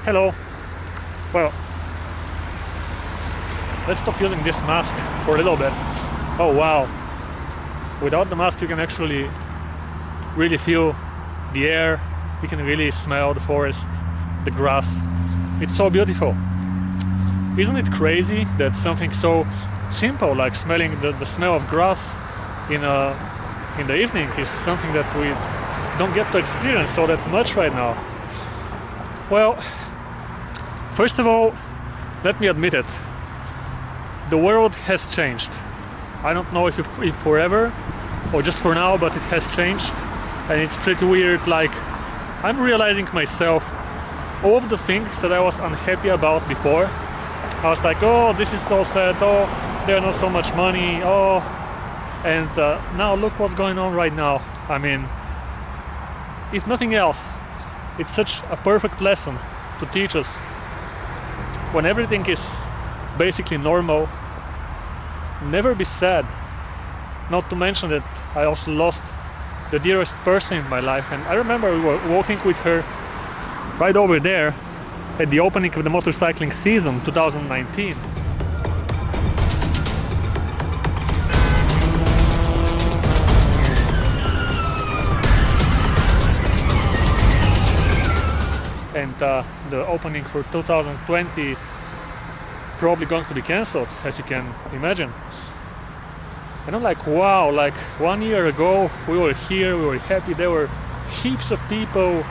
Hello. Well, let's stop using this mask for a little bit. Oh wow. Without the mask you can actually really feel the air. You can really smell the forest, the grass. It's so beautiful. Isn't it crazy that something so simple like smelling the smell of grass in the evening is something that we don't get to experience so that much right now? Well, first of all, let me admit it. The world has changed. I don't know if forever or just for now, but it has changed. And it's pretty weird, like I'm realizing myself all of the things that I was unhappy about before. I was like, oh, this is so sad, oh, there's not so much money, oh, and now look what's going on right now. I mean, if nothing else, it's such a perfect lesson to teach us when everything is basically normal, never be sad. Not to mention that I also lost the dearest person in my life, and I remember we were walking with her right over there at the opening of the motorcycling season 2019. And the opening for 2020 is probably going to be cancelled, as you can imagine. And I'm like, wow, like 1 year ago we were here, we were happy, there were heaps of people.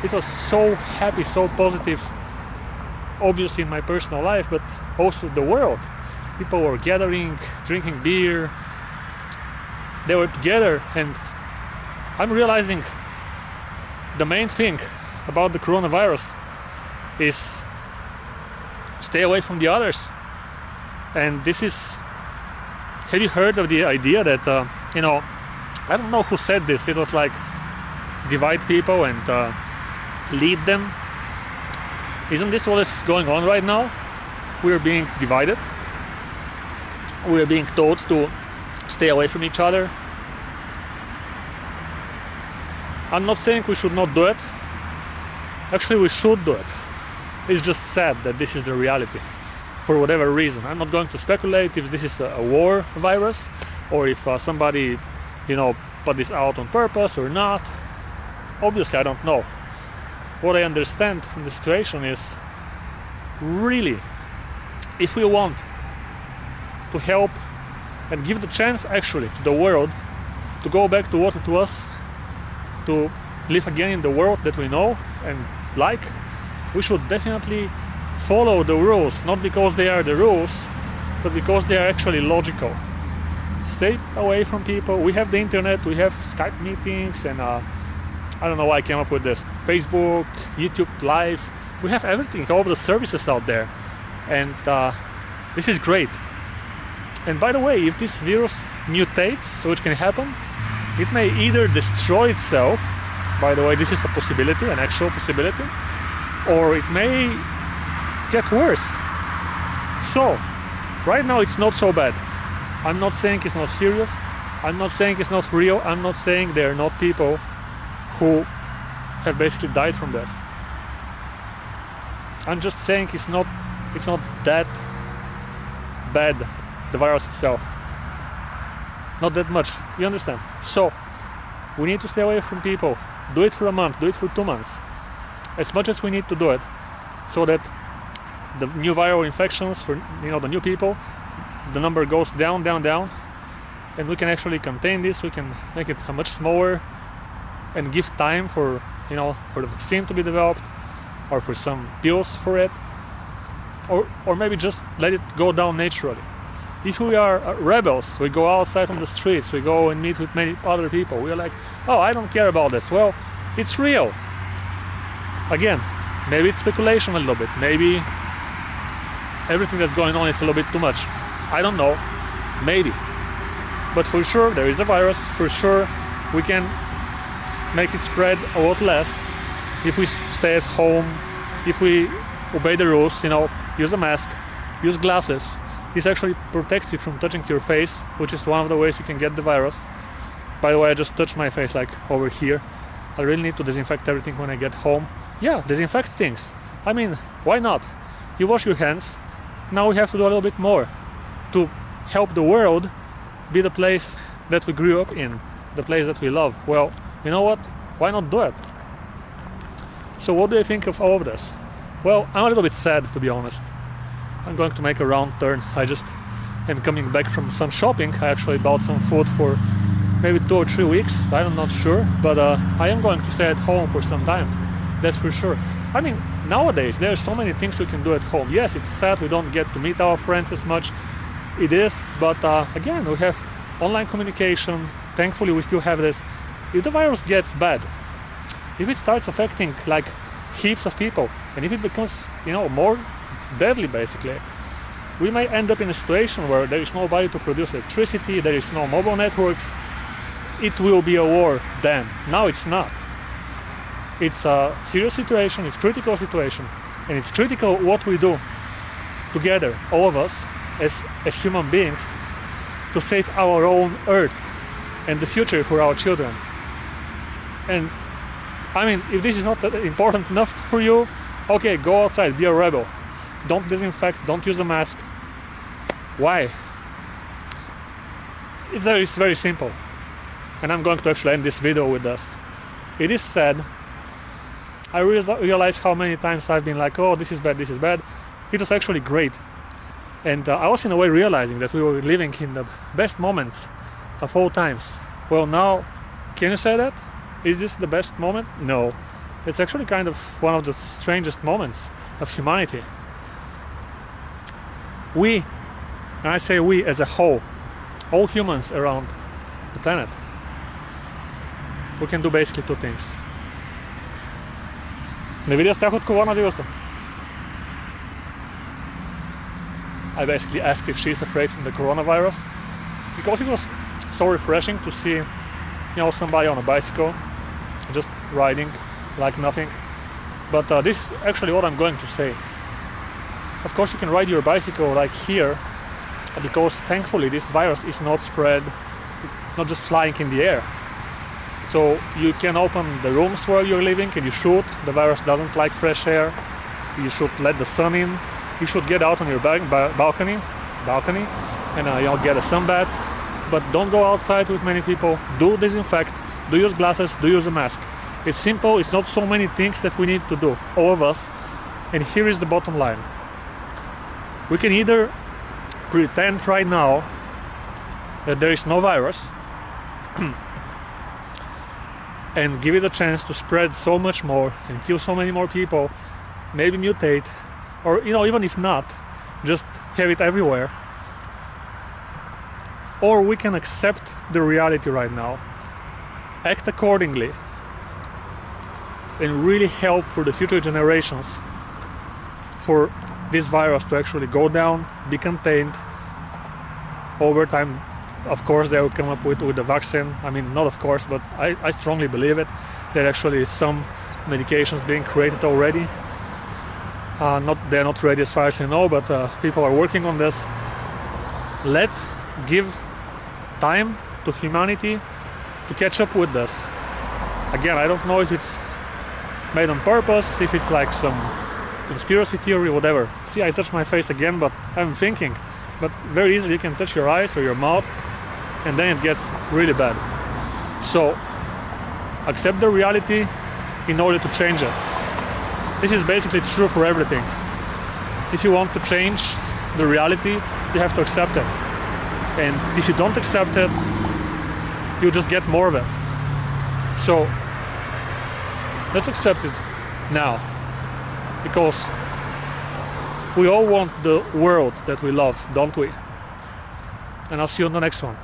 It was so happy, so positive, obviously in my personal life, but also the world. People were gathering, drinking beer, they were together, and I'm realizing the main thing about the coronavirus is stay away from the others. And this is, have you heard of the idea that, I don't know who said this, it was like divide people and lead them. Isn't this what is going on right now? We are being divided. We are being told to stay away from each other. I'm not saying we should not do it. Actually, we should do it. It's just sad that this is the reality for whatever reason. I'm not going to speculate if this is a war virus or if somebody, put this out on purpose or not. Obviously, I don't know. What I understand from the situation is, really, if we want to help and give the chance actually to the world to go back to what it was, to live again in the world that we know and like, we should definitely follow the rules, not because they are the rules, but because they are actually logical. Stay away from people. We have the internet, we have Skype meetings, and I don't know why I came up with this. Facebook, YouTube Live, we have everything, all the services out there. And this is great. And by the way, if this virus mutates, which can happen, it may either destroy itself, by the way, this is a possibility, an actual possibility, or it may get worse. So, right now it's not so bad. I'm not saying it's not serious. I'm not saying it's not real. I'm not saying there are not people who have basically died from this. I'm just saying it's not that bad, the virus itself. Not that much, you understand? So, we need to stay away from people. Do it for a month, do it for 2 months. As much as we need to do it, so that the new viral infections for the new people, the number goes down, and we can actually contain this, we can make it much smaller, and give time for for the vaccine to be developed, or for some pills for it, or maybe just let it go down naturally. If we are rebels, we go outside on the streets, we go and meet with many other people, we are like, oh, I don't care about this. Well, it's real. Again, maybe it's speculation a little bit, maybe everything that's going on is a little bit too much. I don't know, maybe. But for sure there is a virus, for sure we can make it spread a lot less if we stay at home, if we obey the rules, use a mask, use glasses. This actually protects you from touching your face, which is one of the ways you can get the virus. By the way, I just touched my face like over here. I really need to disinfect everything when I get home. Yeah, disinfect things. I mean, why not? You wash your hands, now we have to do a little bit more to help the world be the place that we grew up in, the place that we love. Well, you know what? Why not do it? So what do you think of all of this? Well, I'm a little bit sad, to be honest. I'm going to make a round turn. I just am coming back from some shopping. I actually bought some food for maybe 2 or 3 weeks. I'm not sure, but I am going to stay at home for some time. That's for sure. I mean, nowadays there are so many things we can do at home. Yes, it's sad we don't get to meet our friends as much. It is, but again, we have online communication. Thankfully, we still have this. If the virus gets bad, if it starts affecting like heaps of people, and if it becomes, more deadly, basically, we may end up in a situation where there is no way to produce electricity, there is no mobile networks. It will be a war then. Now it's not. It's a serious situation, it's a critical situation, and it's critical what we do together, all of us, as human beings, to save our own Earth and the future for our children. And I mean, if this is not important enough for you, okay, go outside, be a rebel. Don't disinfect, don't use a mask. Why? It's very simple. And I'm going to actually end this video with this. It is sad. I realize how many times I've been like, oh, this is bad, this is bad. It was actually great. And I was in a way realizing that we were living in the best moments of all times. Well, now, can you say that? Is this the best moment? No. It's actually kind of one of the strangest moments of humanity. We, and I say we as a whole, all humans around the planet, we can do basically 2 things. Не видя страх от коронавируса. I basically asked if she's afraid from the coronavirus because it was so refreshing to see, somebody on a bicycle just riding like nothing. But this is actually what I'm going to say. Of course, you can ride your bicycle like here because thankfully this virus is not spread, it's not just flying in the air. So you can open the rooms where you're living and you should. The virus doesn't like fresh air. You should let the sun in. You should get out on your balcony and get a sunbath. But don't go outside with many people. Do disinfect. Do use glasses. Do use a mask. It's simple. It's not so many things that we need to do, all of us. And here is the bottom line. We can either pretend right now that there is no virus and give it a chance to spread so much more and kill so many more people, maybe mutate, or even if not, just have it everywhere. Or we can accept the reality right now, act accordingly, and really help for the future generations for this virus to actually go down, be contained. Over time, of course, they will come up with the vaccine. I mean, not of course, but I strongly believe it. There actually is some medications being created already. They're not ready as far as I know, but people are working on this. Let's give time to humanity to catch up with this. Again, I don't know if it's made on purpose, if it's like some conspiracy theory, whatever. See, I touched my face again, but I'm thinking. But very easily you can touch your eyes or your mouth, and then it gets really bad. So accept the reality in order to change it. This is basically true for everything. If you want to change the reality, you have to accept it. And if you don't accept it, you just get more of it. So let's accept it now, because we all want the world that we love, don't we? And I'll see you on the next one.